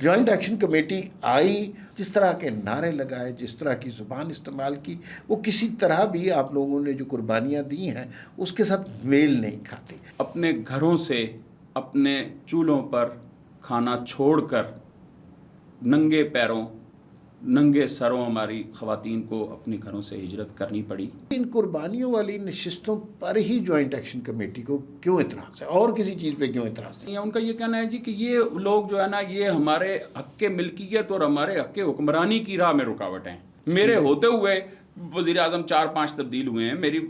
Joint action committee آئی، جس طرح کے نعرے لگائے، جس طرح کی زبان استعمال کی، وہ کسی طرح بھی آپ لوگوں نے جو قربانیاں دی ہیں اس کے ساتھ میل نہیں کھاتی۔ اپنے گھروں سے اپنے چولہوں پر کھانا چھوڑ کر ننگے پیروں ننگے سروں ہماری خواتین کو اپنے گھروں سے ہجرت کرنی پڑی۔ ان قربانیوں والی نشستوں پر ہی جوائنٹ ایکشن کمیٹی کو کیوں اعتراض ہے اور کسی چیز پہ کیوں اعتراض ہے؟ ان کا یہ کہنا ہے جی کہ یہ لوگ جو ہے نا یہ ہمارے حق کے ملکیت اور ہمارے حق کے حکمرانی کی راہ میں رکاوٹ ہیں۔ میرے ہوتے ہوئے وزیر اعظم 4-5 تبدیل ہوئے ہیں، میری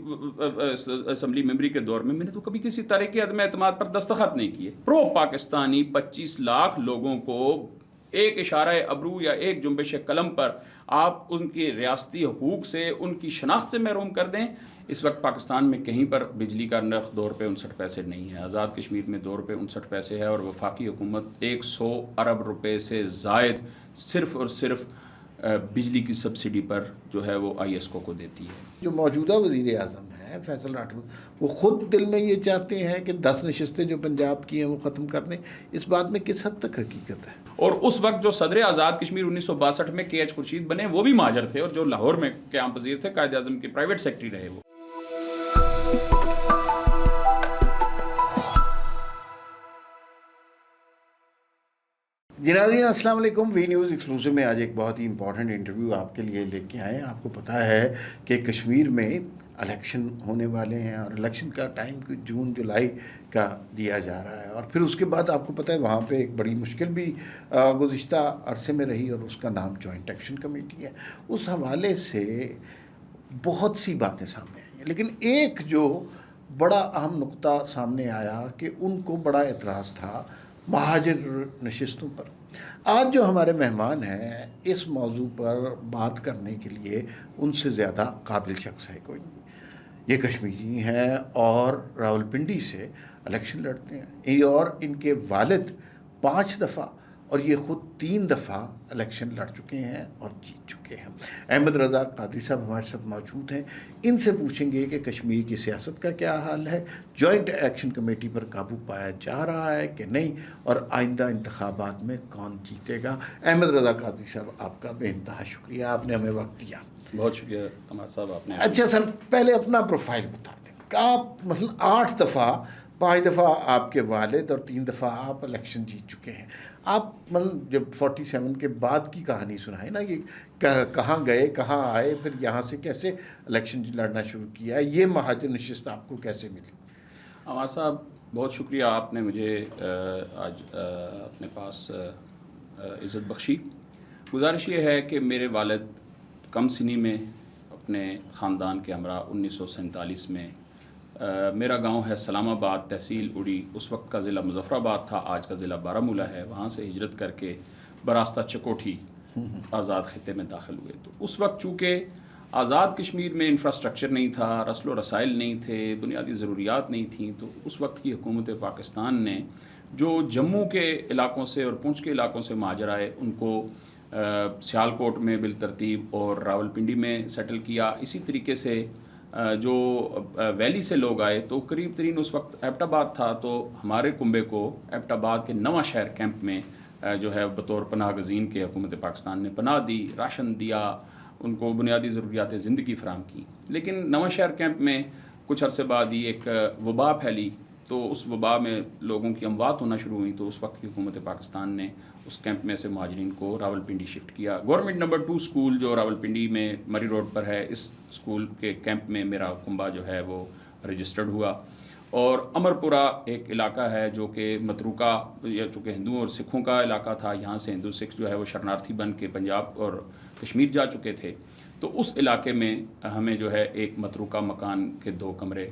اسمبلی ممبری کے دور میں نے تو کبھی کسی طرح کے عدم اعتماد پر دستخط نہیں کیے۔ پرو پاکستانی 25 لاکھ لوگوں کو ایک اشارہ ابرو یا ایک جنبش قلم پر آپ ان کے ریاستی حقوق سے، ان کی شناخت سے محروم کر دیں۔ اس وقت پاکستان میں کہیں پر بجلی کا نرخ 2 روپے 59 پیسے نہیں ہے، آزاد کشمیر میں 2 روپے 59 پیسے ہے، اور وفاقی حکومت 100 ارب روپے سے زائد صرف اور صرف بجلی کی سبسڈی پر جو ہے وہ آئی ایس کو دیتی ہے۔ جو موجودہ وزیر اعظم ہیں فیصل راٹھور، وہ خود دل میں یہ چاہتے ہیں کہ 10 نشستیں جو پنجاب کی ہیں وہ ختم کر دیں، اس بات میں کس حد تک حقیقت ہے؟ اور اس وقت جو صدر آزاد کشمیر 1962 میں کے ایچ خورشید بنے وہ بھی مہاجر تھے، اور جو لاہور میں قیام پذیر تھے قائد اعظم کے پرائیویٹ سیکرٹری رہے وہ۔ ناظرین السلام علیکم، وی نیوز ایکسکلوسیو میں آج ایک بہت ہی امپورٹنٹ انٹرویو آپ کے لیے لے کے آئے ہیں۔ آپ کو پتہ ہے کہ کشمیر میں الیکشن ہونے والے ہیں، اور الیکشن کا ٹائم جون جولائی کا دیا جا رہا ہے، اور پھر اس کے بعد آپ کو پتہ ہے وہاں پہ ایک بڑی مشکل بھی گزشتہ عرصے میں رہی، اور اس کا نام جوائنٹ ایکشن کمیٹی ہے۔ اس حوالے سے بہت سی باتیں سامنے آئی ہیں، لیکن ایک جو بڑا اہم نقطہ سامنے آیا کہ ان کو بڑا اعتراض تھا مہاجر نشستوں پر۔ آج جو ہمارے مہمان ہیں اس موضوع پر بات کرنے کے لیے ان سے زیادہ قابل شخص ہے کوئی نہیں۔ یہ کشمیری ہیں اور راولپنڈی سے الیکشن لڑتے ہیں، اور ان کے والد 5 دفعہ اور یہ خود 3 دفعہ الیکشن لڑ چکے ہیں اور جیت چکے ہیں۔ احمد رضا قادری صاحب ہمارے ساتھ موجود ہیں، ان سے پوچھیں گے کہ کشمیر کی سیاست کا کیا حال ہے، جوائنٹ ایکشن کمیٹی پر قابو پایا جا رہا ہے کہ نہیں، اور آئندہ انتخابات میں کون جیتے گا۔ احمد رضا قادری صاحب، آپ کا بے انتہا شکریہ، آپ نے ہمیں وقت دیا۔ بہت شکریہ عمر صاحب، آپ نے۔ اچھا سر، پہلے اپنا پروفائل بتا دیں کہ آپ مثلا 8 دفعہ 5 دفعہ آپ کے والد اور 3 دفعہ آپ الیکشن جیت چکے ہیں۔ آپ مطلب جب 47 کے بعد کی کہانی سنائیں نا، یہ کہاں گئے، کہاں آئے، پھر یہاں سے کیسے الیکشن لڑنا شروع کیا، یہ مہاجر نشست آپ کو کیسے ملی؟ عمر صاحب بہت شکریہ، آپ نے مجھے آج اپنے پاس عزت بخشی۔ گزارش یہ ہے کہ میرے والد کم سنی میں اپنے خاندان کے ہمراہ 1947 میں میرا گاؤں ہے سلام آباد، تحصیل اڑی، اس وقت کا ضلع مظفر آباد تھا، آج کا ضلع بارہمولہ ہے، وہاں سے ہجرت کر کے براستہ چکوٹھی آزاد خطے میں داخل ہوئے۔ تو اس وقت چونکہ آزاد کشمیر میں انفراسٹرکچر نہیں تھا، رسل و رسائل نہیں تھے، بنیادی ضروریات نہیں تھیں، تو اس وقت کی حکومت پاکستان نے جو جموں کے علاقوں سے اور پونچھ کے علاقوں سے مہاجر آئے ان کو سیالکوٹ میں بالترتیب اور راولپنڈی میں سیٹل کیا۔ اسی طریقے سے جو ویلی سے لوگ آئے تو قریب ترین اس وقت ایبٹ آباد تھا، تو ہمارے کنبے کو ایبٹ آباد کے نواں شہر کیمپ میں جو ہے بطور پناہ گزین کے حکومت پاکستان نے پناہ دی، راشن دیا، ان کو بنیادی ضروریات زندگی فراہم کی۔ لیکن نواں شہر کیمپ میں کچھ عرصے بعد ہی ایک وبا پھیلی، تو اس وبا میں لوگوں کی اموات ہونا شروع ہوئی، تو اس وقت کی حکومت پاکستان نے اس کیمپ میں سے مہاجرین کو راولپنڈی شفٹ کیا۔ گورنمنٹ نمبر 2 اسکول جو راولپنڈی میں مری روڈ پر ہے، اس اسکول کے کیمپ میں میرا کنبہ جو ہے وہ رجسٹرڈ ہوا۔ اور امرپورہ ایک علاقہ ہے جو کہ متروکہ، یا چونکہ ہندوؤں اور سکھوں کا علاقہ تھا، یہاں سے ہندو سکھ جو ہے وہ شرنارتھی بن کے پنجاب اور کشمیر جا چکے تھے، تو اس علاقے میں ہمیں جو ہے ایک متروکہ مکان کے 2 کمرے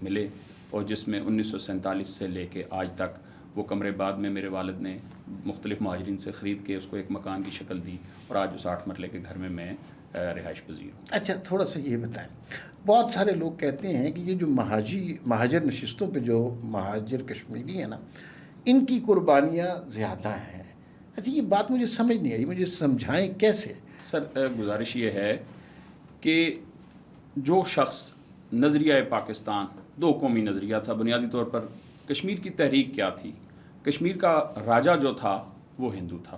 ملے، اور جس میں 1947 سے لے کے آج تک وہ کمرے بعد میں میرے والد نے مختلف مہاجرین سے خرید کے اس کو ایک مکان کی شکل دی، اور آج اس 8 مرلے کے گھر میں رہائش پذیر ہوں۔ اچھا، تھوڑا سا یہ بتائیں، بہت سارے لوگ کہتے ہیں کہ یہ جو مہاجر نشستوں پہ جو مہاجر کشمیری ہیں نا، ان کی قربانیاں زیادہ ہیں۔ اچھا، یہ بات مجھے سمجھ نہیں آئی، مجھے سمجھائیں کیسے؟ سر گزارش یہ ہے کہ جو شخص نظریہ پاکستان 2 قومی نظریہ تھا، بنیادی طور پر کشمیر کی تحریک کیا تھی، کشمیر کا راجہ جو تھا وہ ہندو تھا،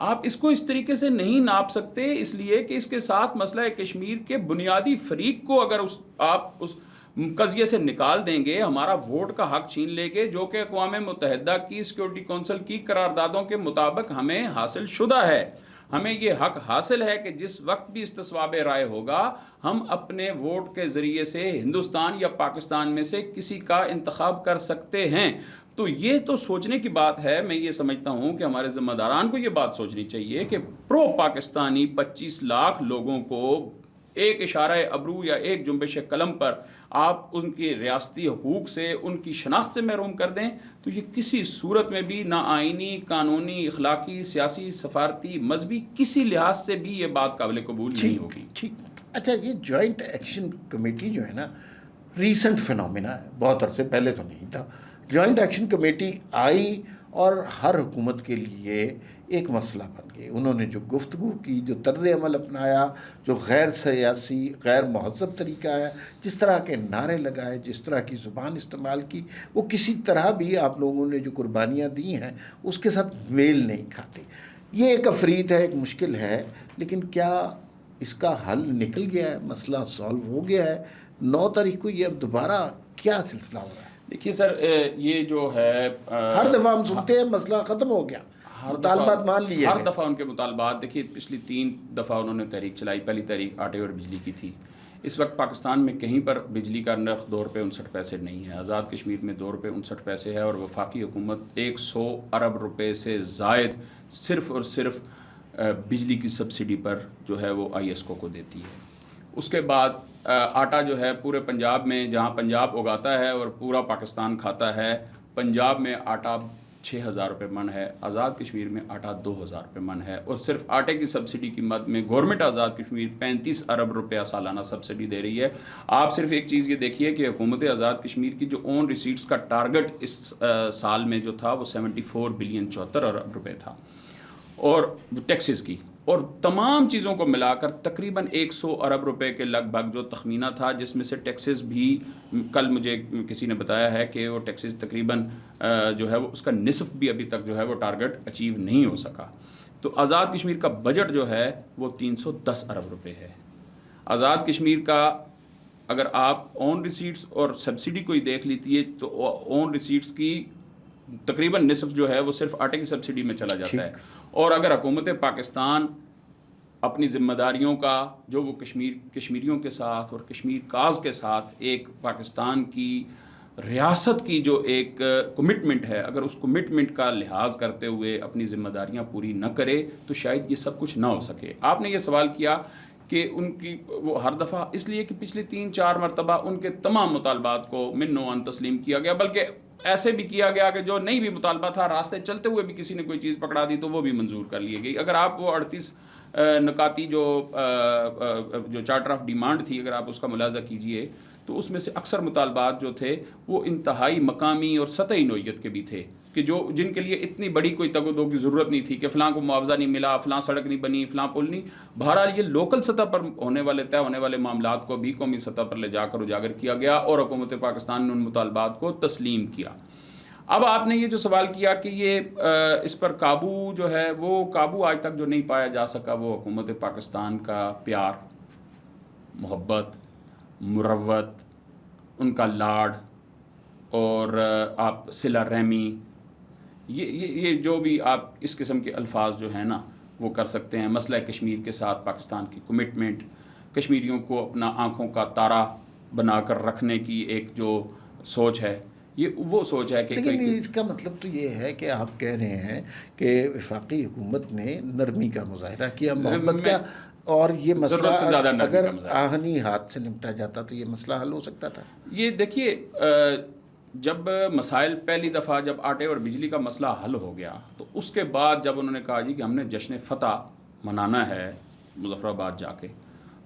آپ اس کو اس طریقے سے نہیں ناپ سکتے، اس لیے کہ اس کے ساتھ مسئلہ کشمیر کے بنیادی فریق کو اگر آپ اس قضیے سے نکال دیں گے، ہمارا ووٹ کا حق چھین لیں گے، جو کہ اقوام متحدہ کی سیکورٹی کونسل کی قراردادوں کے مطابق ہمیں حاصل شدہ ہے. ہمیں یہ حق حاصل ہے کہ جس وقت بھی استصواب رائے ہوگا ہم اپنے ووٹ کے ذریعے سے ہندوستان یا پاکستان میں سے کسی کا انتخاب کر سکتے ہیں. تو یہ تو سوچنے کی بات ہے. میں یہ سمجھتا ہوں کہ ہمارے ذمہ داران کو یہ بات سوچنی چاہیے کہ پرو پاکستانی 25 لاکھ لوگوں کو ایک اشارہ ابرو یا ایک جنبش قلم پر آپ ان کے ریاستی حقوق سے، ان کی شناخت سے محروم کر دیں، تو یہ کسی صورت میں بھی نہ آئینی، قانونی، اخلاقی، سیاسی، سفارتی، مذہبی کسی لحاظ سے بھی یہ بات قابل قبول نہیں ہوگی. ٹھیک. اچھا، یہ جوائنٹ ایکشن کمیٹی جو ہے نا، ریسنٹ فنومینا ہے، بہت عرصے پہلے تو نہیں تھا. جوائنٹ ایکشن کمیٹی آئی اور ہر حکومت کے لیے ایک مسئلہ بن گئی. انہوں نے جو گفتگو کی، جو طرز عمل اپنایا، جو غیر سیاسی، غیر مہذب طریقہ ہے، جس طرح کے نعرے لگائے، جس طرح کی زبان استعمال کی، وہ کسی طرح بھی آپ لوگوں نے جو قربانیاں دی ہیں اس کے ساتھ میل نہیں کھاتے. یہ ایک افریط ہے، ایک مشکل ہے، لیکن کیا اس کا حل نکل گیا ہے؟ مسئلہ سالو ہو گیا ہے؟ 9 تاریخ کو یہ اب دوبارہ کیا سلسلہ ہو رہا ہے؟ دیکھیے سر، یہ جو ہے ہر دفعہ ہم سنتے ہیں مسئلہ ختم ہو گیا، مطالبات مان لیے ہر گئے. دفعہ ان کے مطالبات، دیکھیے پچھلی 3 دفعہ انہوں نے تحریک چلائی. پہلی تحریک آٹے اور بجلی کی تھی. اس وقت پاکستان میں کہیں پر بجلی کا نرخ 2 روپے 59 پیسے نہیں ہے. آزاد کشمیر میں 2 روپے 59 پیسے ہے، اور وفاقی حکومت 100 ارب روپے سے زائد صرف اور صرف بجلی کی سبسڈی پر جو ہے وہ ISCO کو دیتی ہے. اس کے بعد آٹا جو ہے پورے پنجاب میں، جہاں پنجاب اگاتا ہے اور پورا پاکستان کھاتا ہے، پنجاب میں آٹا 6,000 روپے من ہے، آزاد کشمیر میں آٹا 2,000 روپے من ہے. اور صرف آٹے کی سبسڈی کی مد میں گورنمنٹ آزاد کشمیر 35 ارب روپیہ سالانہ سبسڈی دے رہی ہے. آپ صرف ایک چیز یہ دیکھیے کہ حکومت آزاد کشمیر کی جو اون ریسیٹس کا ٹارگٹ اس سال میں جو تھا وہ 74 بلین 74 ارب روپے تھا، اور ٹیکسز کی، اور تمام چیزوں کو ملا کر تقریباً 100 ارب روپے کے لگ بھگ جو تخمینہ تھا، جس میں سے ٹیکسز بھی کل مجھے کسی نے بتایا ہے کہ وہ ٹیکسز تقریباً جو ہے وہ اس کا نصف بھی ابھی تک جو ہے وہ ٹارگٹ اچیو نہیں ہو سکا. تو آزاد کشمیر کا بجٹ جو ہے وہ 310 ارب روپے ہے. آزاد کشمیر کا اگر آپ اون ریسیٹس اور سبسڈی کو ہی دیکھ لیجیے تو اون ریسیٹس کی تقریباً نصف جو ہے وہ صرف آٹے کی سبسڈی میں چلا جاتا ہے. اور اگر حکومت پاکستان اپنی ذمہ داریوں کا جو وہ کشمیریوں کے ساتھ اور کشمیر کاز کے ساتھ ایک پاکستان کی ریاست کی جو ایک کمٹمنٹ ہے، اگر اس کمٹمنٹ کا لحاظ کرتے ہوئے اپنی ذمہ داریاں پوری نہ کرے تو شاید یہ سب کچھ نہ ہو سکے. آپ نے یہ سوال کیا کہ ان کی وہ ہر دفعہ، اس لیے کہ پچھلی 3-4 مرتبہ ان کے تمام مطالبات کو من نوعاً تسلیم کیا گیا، بلکہ ایسے بھی کیا گیا کہ جو نہیں بھی مطالبہ تھا، راستے چلتے ہوئے بھی کسی نے کوئی چیز پکڑا دی تو وہ بھی منظور کر لی گئی. اگر آپ وہ 38 نکاتی جو چارٹر آف ڈیمانڈ تھی، اگر آپ اس کا ملاحظہ کیجئے تو اس میں سے اکثر مطالبات جو تھے وہ انتہائی مقامی اور سطحی نوعیت کے بھی تھے، کہ جن کے لیے اتنی بڑی کوئی تگ و دو کی ضرورت نہیں تھی کہ فلاں کو معاوضہ نہیں ملا، فلاں سڑک نہیں بنی، فلاں پل نہیں. بہرحال یہ لوکل سطح پر طے ہونے والے معاملات کو بھی قومی سطح پر لے جا کر اجاگر کیا گیا، اور حکومت پاکستان نے ان مطالبات کو تسلیم کیا. اب آپ نے یہ جو سوال کیا کہ یہ اس پر قابو جو ہے، وہ قابو آج تک جو نہیں پایا جا سکا وہ حکومت پاکستان کا پیار، محبت، مروت، ان کا لاڈ، اور آپ صلہ رحمی، یہ جو بھی آپ اس قسم کے الفاظ جو ہیں نا وہ کر سکتے ہیں. مسئلہ کشمیر کے ساتھ پاکستان کی کمٹمنٹ، کشمیریوں کو اپنا آنکھوں کا تارا بنا کر رکھنے کی ایک جو سوچ ہے، یہ وہ سوچ ہے کہ لیکن اس کا مطلب تو یہ ہے کہ آپ کہہ رہے ہیں کہ وفاقی حکومت نے نرمی کا مظاہرہ کیا، محبت کا، اور یہ مسئلہ اگر آہنی ہاتھ سے نمٹا جاتا تو یہ مسئلہ حل ہو سکتا تھا. یہ دیکھیے، جب مسائل پہلی دفعہ جب آٹے اور بجلی کا مسئلہ حل ہو گیا تو اس کے بعد جب انہوں نے کہا جی کہ ہم نے جشن فتح منانا ہے مظفر آباد جا کے،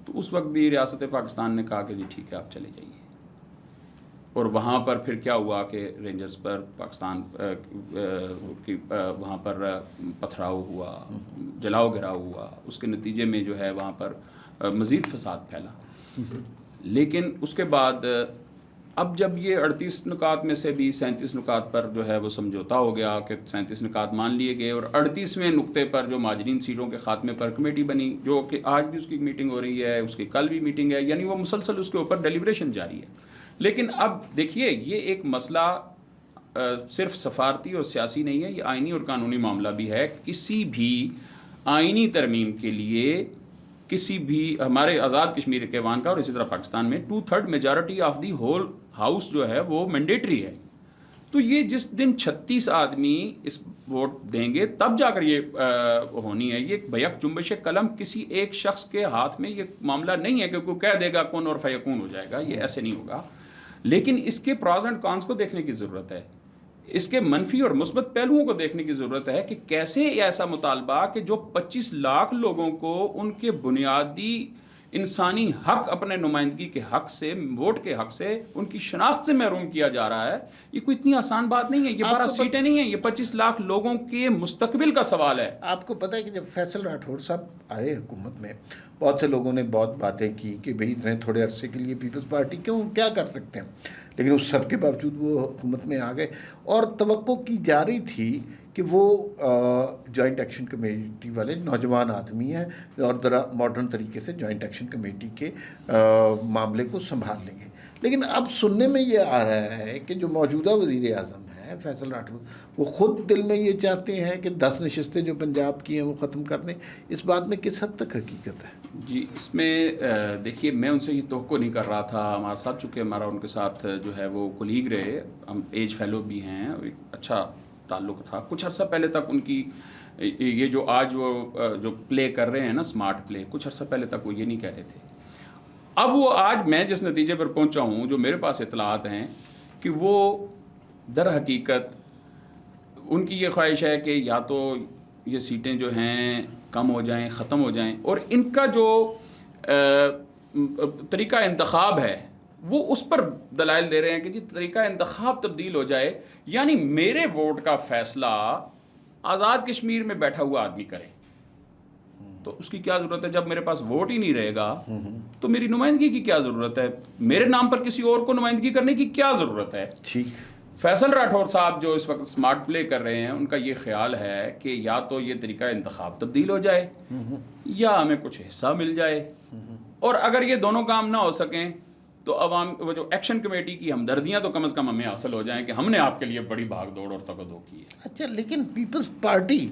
تو اس وقت بھی ریاست پاکستان نے کہا کہ جی ٹھیک ہے آپ چلے جائیے. اور وہاں پر پھر کیا ہوا کہ رینجرز پر پاکستان وہاں پر پتھراؤ ہوا، جلاؤ گراؤ ہوا، اس کے نتیجے میں جو ہے وہاں پر مزید فساد پھیلا. لیکن اس کے بعد اب جب یہ 38 نکات میں سے بھی 37 نکات پر جو ہے وہ سمجھوتا ہو گیا کہ 37 نکات مان لیے گئے، اور 38ویں نقطے پر جو مہاجرین سیٹوں کے خاتمے پر کمیٹی بنی، جو کہ آج بھی اس کی میٹنگ ہو رہی ہے، اس کی کل بھی میٹنگ ہے، یعنی وہ مسلسل اس کے اوپر ڈیلیبریشن جاری ہے. لیکن اب دیکھیے یہ ایک مسئلہ صرف سفارتی اور سیاسی نہیں ہے، یہ آئینی اور قانونی معاملہ بھی ہے. کسی بھی آئینی ترمیم کے لیے کسی بھی ہمارے آزاد کشمیر کے ایوان کا اور اسی طرح پاکستان میں 2/3 majority of the whole house جو ہے وہ مینڈیٹری ہے. تو یہ جس دن 36 آدمی اس ووٹ دیں گے تب جا کر یہ ہونی ہے. یہ بیک جنبش قلم کسی ایک شخص کے ہاتھ میں یہ معاملہ نہیں ہے کہ کوئی کہہ دے گا کون اور فیکون ہو جائے گا، یہ ایسے نہیں ہوگا. لیکن اس کے پرائز اینڈ کانس کو دیکھنے کی ضرورت ہے، اس کے منفی اور مثبت پہلوؤں کو دیکھنے کی ضرورت ہے کہ کیسے ایسا مطالبہ کہ جو 25 لاکھ لوگوں کو ان کے بنیادی انسانی حق، اپنے نمائندگی کے حق سے، ووٹ کے حق سے، ان کی شناخت سے محروم کیا جا رہا ہے، یہ کوئی اتنی آسان بات نہیں ہے. یہ 12 سیٹیں نہیں ہیں، یہ 25 لاکھ لوگوں کے مستقبل کا سوال ہے. آپ کو پتہ ہے کہ جب فیصل راٹھور صاحب آئے حکومت میں، بہت سے لوگوں نے بہت باتیں کی کہ بھئی اتنے تھوڑے عرصے کے لیے پیپلز پارٹی کیا کر سکتے ہیں، لیکن اس سب کے باوجود وہ حکومت میں آ گئے. اور توقع کی جا رہی تھی کہ وہ جوائنٹ ایکشن کمیٹی والے نوجوان آدمی ہیں اور ذرا ماڈرن طریقے سے جوائنٹ ایکشن کمیٹی کے معاملے کو سنبھال لیں گے. لیکن اب سننے میں یہ آ رہا ہے کہ جو موجودہ وزیر اعظم ہیں فیصل راٹھور، وہ خود دل میں یہ چاہتے ہیں کہ 10 نشستیں جو پنجاب کی ہیں وہ ختم کر دیں. اس بات میں کس حد تک حقیقت ہے؟ جی اس میں دیکھیے میں ان سے یہ توقع نہیں کر رہا تھا. ہمارے ساتھ چونکہ ہمارا ان کے ساتھ جو ہے وہ کولیگ رہے، ہم ایج فیلو بھی ہیں، ایک اچھا تعلق تھا. کچھ عرصہ پہلے تک ان کی یہ جو آج وہ جو پلے کر رہے ہیں نا اسمارٹ پلے، کچھ عرصہ پہلے تک وہ یہ نہیں کہہ رہے تھے. اب وہ آج میں جس نتیجے پر پہنچا ہوں، جو میرے پاس اطلاعات ہیں، کہ وہ در حقیقت ان کی یہ خواہش ہے کہ یا تو یہ سیٹیں جو ہیں کم ہو جائیں، ختم ہو جائیں، اور ان کا جو طریقہ انتخاب ہے وہ اس پر دلائل دے رہے ہیں کہ جی طریقہ انتخاب تبدیل ہو جائے، یعنی میرے ووٹ کا فیصلہ آزاد کشمیر میں بیٹھا ہوا آدمی کرے. تو اس کی کیا ضرورت ہے؟ جب میرے پاس ووٹ ہی نہیں رہے گا تو میری نمائندگی کی کیا ضرورت ہے؟ میرے نام پر کسی اور کو نمائندگی کرنے کی کیا ضرورت ہے؟ ٹھیک. فیصل راٹھور صاحب جو اس وقت اسمارٹ پلے کر رہے ہیں، ان کا یہ خیال ہے کہ یا تو یہ طریقہ انتخاب تبدیل ہو جائے یا ہمیں کچھ حصہ مل جائے، اور اگر یہ دونوں کام نہ ہو سکیں تو عوام وہ جو ایکشن کمیٹی کی ہمدردیاں تو کم از کم ہمیں حاصل ہو جائیں کہ ہم نے آپ کے لیے بڑی بھاگ دوڑ اور تگدو کی ہے. اچھا، لیکن پیپلز پارٹی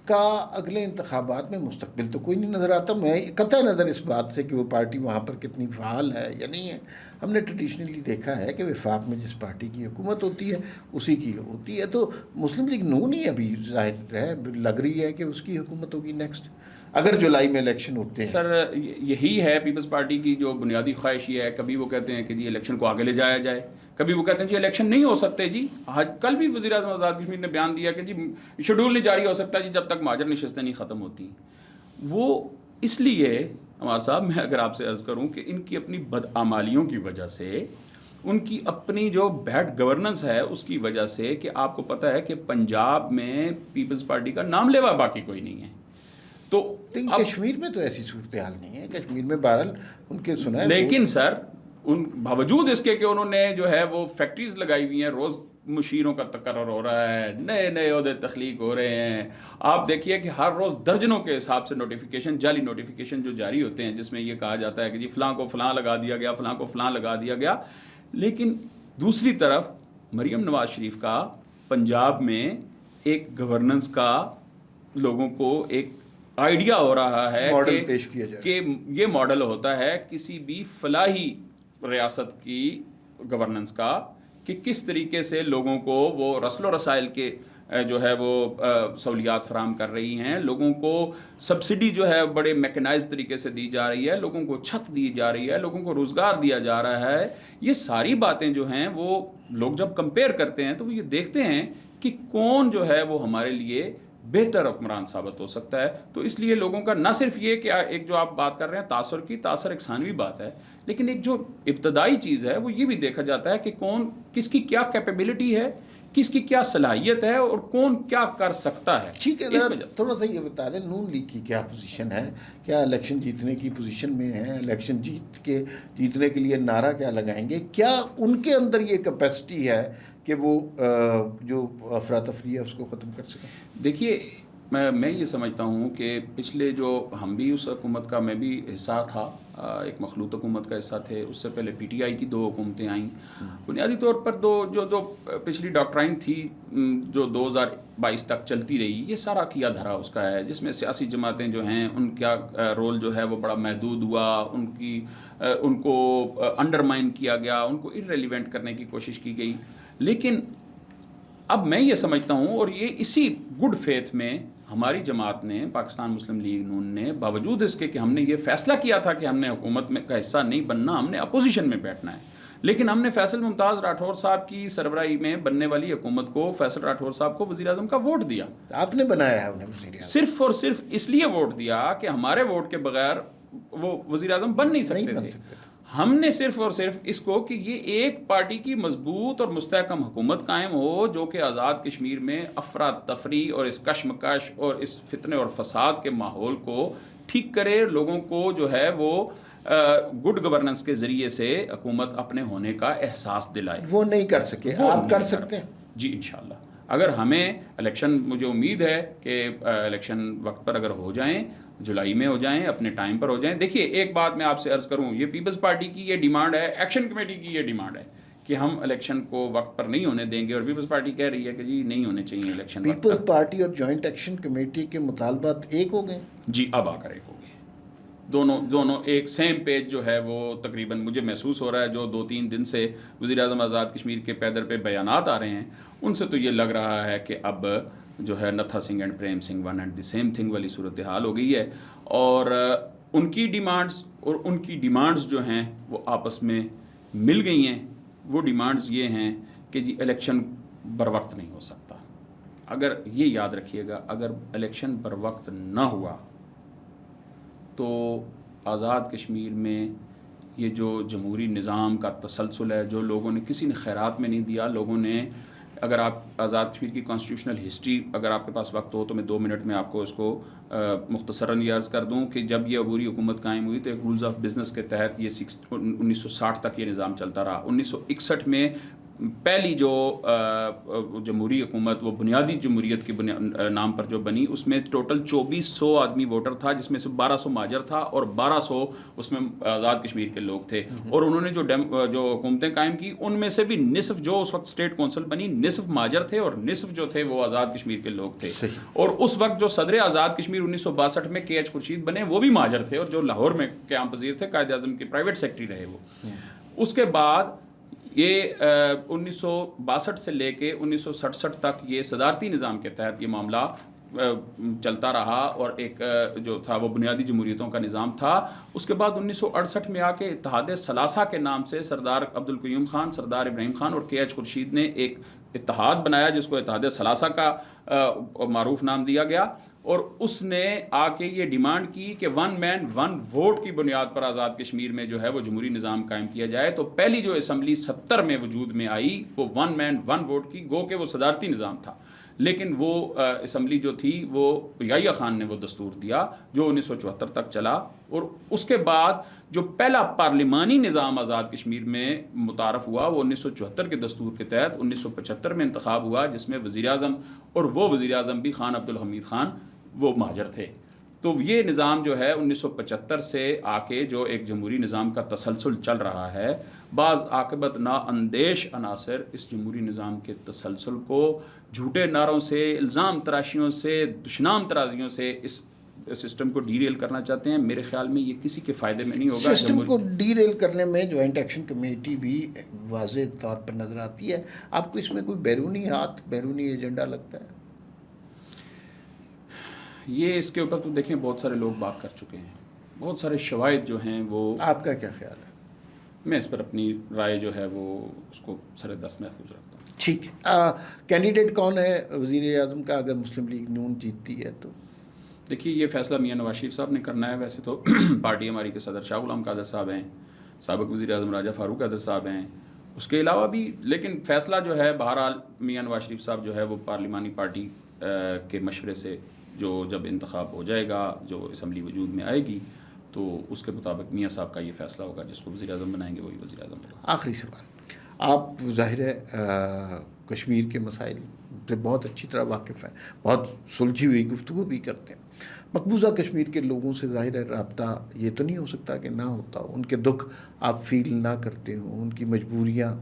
کا اگلے انتخابات میں مستقبل تو کوئی نہیں نظر آتا. میں قطع نظر اس بات سے کہ وہ پارٹی وہاں پر کتنی فعال ہے یا نہیں ہے. ہم نے ٹریڈیشنلی دیکھا ہے کہ وفاق میں جس پارٹی کی حکومت ہوتی ہے اسی کی ہوتی ہے. تو مسلم لیگ نون ہی ابھی ظاہر ہے، لگ رہی ہے کہ اس کی حکومت ہوگی نیکسٹ، اگر جولائی میں الیکشن ہوتے ہیں. سر یہی ہے پیپلز پارٹی کی جو بنیادی خواہش یہ ہے. کبھی وہ کہتے ہیں کہ جی الیکشن کو آگے لے جایا جائے، کبھی وہ کہتے ہیں جی الیکشن نہیں ہو سکتے. جی کل بھی وزیر اعظم آزاد کشمیر نے بیان دیا کہ جی شیڈول نہیں جاری ہو سکتا جی جب تک مہاجر نشستیں نہیں ختم ہوتی. وہ اس لیے ہمارا صاحب، میں اگر آپ سے عرض کروں کہ ان کی اپنی بدعمالیوں کی وجہ سے، ان کی اپنی جو بیڈ گورننس ہے اس کی وجہ سے، کہ آپ کو پتہ ہے کہ پنجاب میں پیپلز پارٹی کا نام لیوا باقی کوئی نہیں ہے. تو کشمیر میں تو ایسی صورتحال نہیں ہے. کشمیر میں بہرحال ان کے سنا ہے، لیکن سر ان باوجود اس کے کہ انہوں نے جو ہے وہ فیکٹریز لگائی ہوئی ہیں، روز مشیروں کا تقرر ہو رہا ہے، نئے نئے عہدے تخلیق ہو رہے ہیں. آپ دیکھیے کہ ہر روز درجنوں کے حساب سے نوٹیفیکیشن، جعلی نوٹیفیکیشن جو جاری ہوتے ہیں، جس میں یہ کہا جاتا ہے کہ جی فلاں کو فلاں لگا دیا گیا، فلاں کو فلاں لگا دیا گیا. لیکن دوسری طرف مریم نواز شریف کا پنجاب میں ایک گورننس کا لوگوں کو ایک آئیڈیا ہو رہا ہے ماڈل پیش کیا جائے کہ یہ ماڈل ہوتا ہے کسی بھی فلاحی ریاست کی گورننس کا، کہ کس طریقے سے لوگوں کو وہ رسل و رسائل کے جو ہے وہ سہولیات فراہم کر رہی ہیں، لوگوں کو سبسڈی جو ہے بڑے میکنائز طریقے سے دی جا رہی ہے، لوگوں کو چھت دی جا رہی ہے، لوگوں کو روزگار دیا جا رہا ہے. یہ ساری باتیں جو ہیں وہ لوگ جب کمپیئر کرتے ہیں تو وہ یہ دیکھتے ہیں کہ کون جو ہے وہ ہمارے لیے بہتر حکمران ثابت ہو سکتا ہے. تو اس لیے لوگوں کا نہ صرف یہ کہ ایک جو آپ بات کر رہے ہیں تاثر کی، تاثر ایک ثانوی بات ہے، لیکن ایک جو ابتدائی چیز ہے وہ یہ بھی دیکھا جاتا ہے کہ کون کس کی کیا کیپیبلٹی ہے، کس کی کیا صلاحیت ہے اور کون کیا کر سکتا ہے. ٹھیک ہے، اس ذرا وجہ سے تھوڑا سا یہ بتا دیں نون لیگ کی کیا پوزیشن ہے، کیا الیکشن جیتنے کی پوزیشن میں ہے، الیکشن جیتنے کے لیے نعرہ کیا لگائیں گے، کیا ان کے اندر یہ کیپیسٹی ہے کہ وہ جو افراتفری ہے اس کو ختم کر سکیں؟ دیکھیے میں یہ سمجھتا ہوں کہ پچھلے جو ہم بھی اس حکومت کا میں بھی حصہ تھا، ایک مخلوط حکومت کا حصہ تھے. اس سے پہلے پی ٹی آئی کی 2 حکومتیں آئیں. بنیادی طور پر جو پچھلی ڈاکٹرائن تھی جو 2022 تک چلتی رہی، یہ سارا کیا دھرا اس کا ہے، جس میں سیاسی جماعتیں جو ہیں ان کا رول جو ہے وہ بڑا محدود ہوا، ان کو انڈرمائن کیا گیا، ان کو ارریلیونٹ کرنے کی کوشش کی گئی. لیکن اب میں یہ سمجھتا ہوں، اور یہ اسی گڈ فیتھ میں ہماری جماعت نے، پاکستان مسلم لیگ نون نے، باوجود اس کے کہ ہم نے یہ فیصلہ کیا تھا کہ ہم نے حکومت میں کا حصہ نہیں بننا، ہم نے اپوزیشن میں بیٹھنا ہے، لیکن ہم نے فیصل ممتاز راٹھور صاحب کی سربراہی میں بننے والی حکومت کو، فیصل راٹھور صاحب کو وزیر اعظم کا ووٹ دیا. آپ نے بنایا ہے انہیں وزیر اعظم؟ صرف اور صرف اس لیے ووٹ دیا کہ ہمارے ووٹ کے بغیر وہ وزیر اعظم بن نہیں سکتے تھے. ہم نے صرف اور صرف اس کو کہ یہ ایک پارٹی کی مضبوط اور مستحکم حکومت قائم ہو جو کہ آزاد کشمیر میں افراتفری اور اس کشمکش اور اس فتنے اور فساد کے ماحول کو ٹھیک کرے، لوگوں کو جو ہے وہ گڈ گورننس کے ذریعے سے حکومت اپنے ہونے کا احساس دلائے. وہ نہیں کر سکے، آپ کر سکتے ہیں؟ جی انشاءاللہ. اگر ہمیں الیکشن، مجھے امید ہے کہ الیکشن وقت پر اگر ہو جائیں، جولائی میں ہو جائیں، اپنے ٹائم پر ہو جائیں. دیکھیے ایک بات میں آپ سے عرض کروں، یہ پیپلز پارٹی کی یہ ڈیمانڈ ہے، ایکشن کمیٹی کی یہ ڈیمانڈ ہے کہ ہم الیکشن کو وقت پر نہیں ہونے دیں گے، اور پیپلز پارٹی کہہ رہی ہے کہ جی نہیں ہونے چاہیے الیکشن. پیپلز پارٹی اور جوائنٹ ایکشن کمیٹی کے مطالبات ایک ہو گئے؟ جی اب آ کر ایک ہو گئے. دونوں ایک سیم پیج جو ہے وہ تقریباً مجھے محسوس ہو رہا ہے. جو 2-3 دن سے وزیر اعظم آزاد کشمیر کے پیدر پہ بیانات آ رہے ہیں، ان سے تو یہ لگ رہا ہے کہ اب جو ہے Nattha Singh and Prem Singh one and the same thing والی صورتحال ہو گئی ہے. اور ان کی ڈیمانڈز اور ان کی ڈیمانڈز جو ہیں وہ آپس میں مل گئی ہیں. وہ ڈیمانڈز یہ ہیں کہ جی الیکشن بر وقت نہیں ہو سکتا. اگر یہ یاد رکھیے گا، اگر الیکشن بر وقت نہ ہوا تو آزاد کشمیر میں یہ جو جمہوری نظام کا تسلسل ہے، جو لوگوں نے، کسی نے خیرات میں نہیں دیا، لوگوں نے، اگر آپ آزاد کشمیر کی کانسٹیٹیوشنل ہسٹری، اگر آپ کے پاس وقت ہو تو میں 2 منٹ میں آپ کو اس کو مختصراً یہ عرض کر دوں کہ جب یہ عبوری حکومت قائم ہوئی تو ایک رولز آف بزنس کے تحت یہ 1960 تک یہ نظام چلتا رہا. 1961 میں پہلی جو جمہوری حکومت، وہ بنیادی جمہوریت کے نام پر جو بنی، اس میں ٹوٹل 2400 آدمی ووٹر تھا، جس میں سے 1200 مہاجر تھا اور 1200 اس میں آزاد کشمیر کے لوگ تھے. اور انہوں نے جو حکومتیں قائم کی، ان میں سے بھی نصف جو اس وقت اسٹیٹ کونسل بنی، نصف مہاجر تھے اور نصف جو تھے وہ آزاد کشمیر کے لوگ تھے. اور اس وقت جو صدر آزاد کشمیر 1962 میں کے ایچ خورشید بنے، وہ بھی مہاجر تھے، اور جو لاہور میں قیام پذیر تھے، قائد اعظم کے پرائیویٹ سیکرٹری رہے وہ. اس کے بعد یہ 1962 سے لے کے 1967 تک یہ صدارتی نظام کے تحت یہ معاملہ چلتا رہا، اور ایک جو تھا وہ بنیادی جمہوریتوں کا نظام تھا. اس کے بعد 1968 میں آ کے اتحاد ثلاثہ کے نام سے سردار عبدالقیوم خان، سردار ابراہیم خان اور کے ایچ خورشید نے ایک اتحاد بنایا، جس کو اتحاد ثلاثہ کا معروف نام دیا گیا. اور اس نے آ کے یہ ڈیمانڈ کی کہ 1 مین 1 ووٹ کی بنیاد پر آزاد کشمیر میں جو ہے وہ جمہوری نظام قائم کیا جائے. تو پہلی جو اسمبلی 70 میں وجود میں آئی وہ 1 مین 1 ووٹ کی، گو کہ وہ صدارتی نظام تھا. لیکن وہ اسمبلی جو تھی وہ یحییٰ خان نے وہ دستور دیا جو 1974 تک چلا. اور اس کے بعد جو پہلا پارلیمانی نظام آزاد کشمیر میں متعارف ہوا وہ 1974 کے دستور کے تحت 1975 میں انتخاب ہوا، جس میں وزیر اعظم، اور وہ وزیر اعظم بھی خان عبدالحمید خان، وہ مہاجر تھے. تو یہ نظام جو ہے 1975 سے آ کے جو ایک جمہوری نظام کا تسلسل چل رہا ہے، بعض عاقبت نااندیش عناصر اس جمہوری نظام کے تسلسل کو جھوٹے نعروں سے، الزام تراشیوں سے، دشنام ترازیوں سے اس سسٹم کو ڈی ریل کرنا چاہتے ہیں. میرے خیال میں یہ کسی کے فائدے میں نہیں ہوگا. سسٹم کو ڈی ریل کرنے میں جوائنٹ ایکشن کمیٹی بھی واضح طور پر نظر آتی ہے. آپ کو اس میں کوئی بیرونی ہاتھ، بیرونی ایجنڈا لگتا ہے؟ یہ اس کے اوپر تو دیکھیں بہت سارے لوگ بات کر چکے ہیں، بہت سارے شواہد جو ہیں وہ. آپ کا کیا خیال ہے؟ میں اس پر اپنی رائے جو ہے وہ اس کو سر دست محفوظ رکھتا ہوں. ٹھیک ہے. کینڈیڈیٹ کون ہے وزیر اعظم کا اگر مسلم لیگ نون جیتتی ہے تو؟ دیکھیے یہ فیصلہ میاں نواز شریف صاحب نے کرنا ہے. ویسے تو پارٹی ہماری کے صدر شاہ غلام قادر صاحب ہیں، سابق وزیر اعظم راجہ فاروق قادر صاحب ہیں، اس کے علاوہ بھی لیکن فیصلہ جو ہے بہرحال میاں نواز شریف صاحب جو ہے وہ پارلیمانی پارٹی کے مشورے سے جو جب انتخاب ہو جائے گا، جو اسمبلی وجود میں آئے گی، تو اس کے مطابق میاں صاحب کا یہ فیصلہ ہوگا، جس کو وزیر اعظم بنائیں گے وہی وزیر اعظم ہوگا۔ آخری سوال، آپ ظاہر ہے کشمیر کے مسائل سے بہت اچھی طرح واقف ہیں، بہت سلجھی ہوئی گفتگو بھی کرتے ہیں، مقبوضہ کشمیر کے لوگوں سے ظاہر ہے رابطہ یہ تو نہیں ہو سکتا کہ نہ ہوتا ہو، ان کے دکھ آپ فیل نہ کرتے ہوں، ان کی مجبوریاں،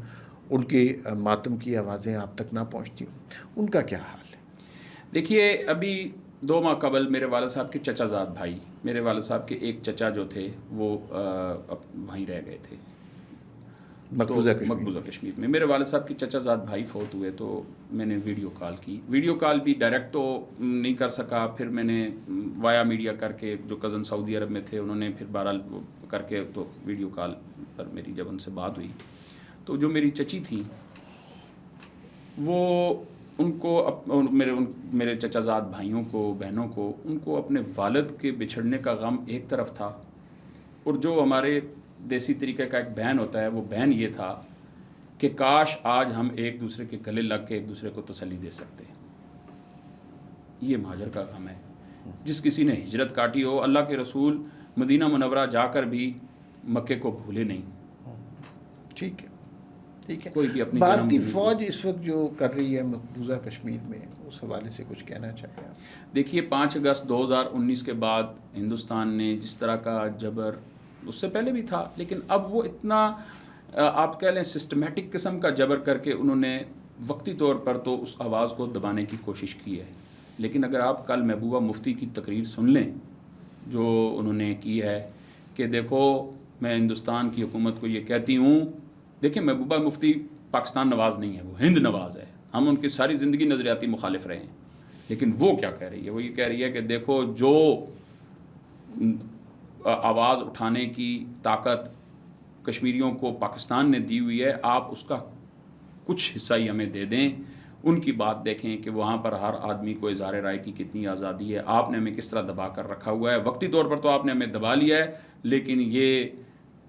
ان کے ماتم کی آوازیں آپ تک نہ پہنچتی ہوں، ان کا کیا حال ہے؟ دیکھیے، ابھی 2 ماہ قبل میرے والد صاحب کے چچا زاد بھائی، میرے والد صاحب کے ایک چچا جو تھے وہ وہیں رہ گئے تھے مقبوضہ کشمیر میں۔ میرے والد صاحب کے چچا زاد بھائی فوت ہوئے تو میں نے ویڈیو کال کی، ویڈیو کال بھی ڈائریکٹ تو نہیں کر سکا، پھر میں نے وایا میڈیا کر کے، جو کزن سعودی عرب میں تھے انہوں نے پھر بہرحال کر کے، تو ویڈیو کال پر میری جب ان سے بات ہوئی تو جو میری چچی تھیں وہ ان کو میرے چچا زاد بھائیوں کو، بہنوں کو، ان کو اپنے والد کے بچھڑنے کا غم ایک طرف تھا، اور جو ہمارے دیسی طریقہ کا ایک بیان ہوتا ہے، وہ بیان یہ تھا کہ کاش آج ہم ایک دوسرے کے گلے لگ کے ایک دوسرے کو تسلی دے سکتے۔ یہ مہاجر کا غم ہے، جس کسی نے ہجرت کاٹی ہو، اللہ کے رسول مدینہ منورہ جا کر بھی مکے کو بھولے نہیں۔ ٹھیک ہے، ٹھیک ہے۔ کوئی بھی اپنی بھارتی فوج اس وقت جو کر رہی ہے مقبوضہ کشمیر میں، اس حوالے سے کچھ کہنا چاہیے آپ؟ دیکھیے، 5 اگست 2019 کے بعد ہندوستان نے جس طرح کا جبر، اس سے پہلے بھی تھا لیکن اب وہ اتنا آپ کہہ لیں سسٹمیٹک قسم کا جبر کر کے انہوں نے وقتی طور پر تو اس آواز کو دبانے کی کوشش کی ہے، لیکن اگر آپ کل محبوبہ مفتی کی تقریر سن لیں جو انہوں نے کی ہے کہ دیکھو میں ہندوستان کی حکومت کو یہ کہتی ہوں، دیکھیں محبوبہ مفتی پاکستان نواز نہیں ہے، وہ ہند نواز ہے، ہم ان کی ساری زندگی نظریاتی مخالف رہے ہیں، لیکن وہ کیا کہہ رہی ہے؟ وہ یہ کہہ رہی ہے کہ دیکھو جو آواز اٹھانے کی طاقت کشمیریوں کو پاکستان نے دی ہوئی ہے، آپ اس کا کچھ حصہ ہی ہمیں دے دیں۔ ان کی بات دیکھیں کہ وہاں پر ہر آدمی کو اظہار رائے کی کتنی آزادی ہے، آپ نے ہمیں کس طرح دبا کر رکھا ہوا ہے، وقتی طور پر تو آپ نے ہمیں دبا لیا ہے، لیکن یہ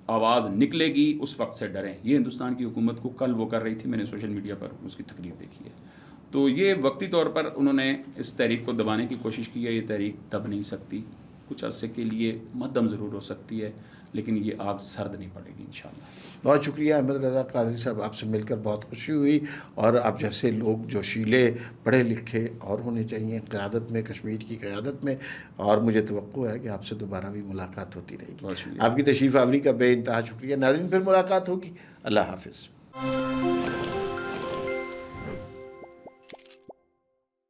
آواز نکلے گی اس وقت سے ڈریں۔ یہ ہندوستان کی حکومت کو کل وہ کر رہی تھی، میں نے سوشل میڈیا پر اس کی تقریر دیکھی ہے، تو یہ وقتی طور پر انہوں نے اس تحریک کو دبانے کی کوشش کی ہے۔ یہ تحریک دب نہیں سکتی، کچھ عرصے کے لیے مدھم ضرور ہو سکتی ہے، لیکن یہ آگ سرد نہیں پڑے گی انشاءاللہ۔ بہت شکریہ احمد رضا قادری صاحب، آپ سے مل کر بہت خوشی ہوئی، اور آپ جیسے لوگ جو شیلے پڑھے لکھے اور ہونے چاہیے قیادت میں، کشمیر کی قیادت میں، اور مجھے توقع ہے کہ آپ سے دوبارہ بھی ملاقات ہوتی رہے بہت گی۔ شکریہ۔ آپ کی تشریف آوری کا بے انتہا شکریہ۔ ناظرین، پھر ملاقات ہوگی، اللہ حافظ۔